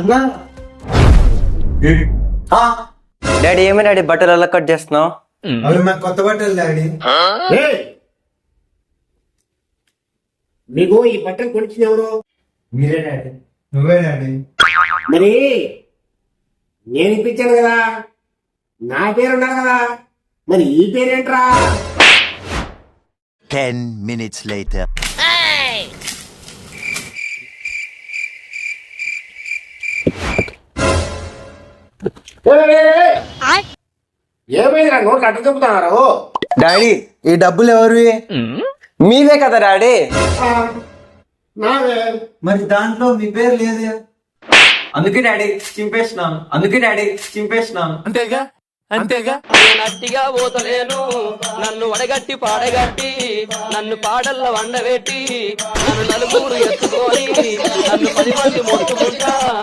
అన్నా డాడీ ఏమి డాడీ బట్టలు ఎలా కట్ చేస్తున్నావు? అవి మాకు కొత్త బట్టలు డాడీ. మీకు ఈ బట్టలు కొనిచ్చింది ఎవరు? మీరే డాడీ. నువ్వే డాడీ. మరి నేను ఇప్పించాను కదా, నా పేరు ఉండాలి కదా, మరి ఈ పేరేంట్రా? 10 minutes later. ఏమైందిరా నోట్లు అడ్డు చెబుతున్నారు? డాడీ ఈ డబ్బులు ఎవరివి? మీవే కదా డాడీ. నావే. మరి దాంట్లో మీ పేరు లేదే. అందుకే డాడీ చింపేసినాం. అంతేగా నట్టిగా పోతలేను, నన్ను వడగట్టి పాడగట్టి, నన్ను పాడల్ల వండబెట్టి, నన్ను నలుగురు ఎత్తుకొని, నన్ను 10 మంది మొత్తుకుంటా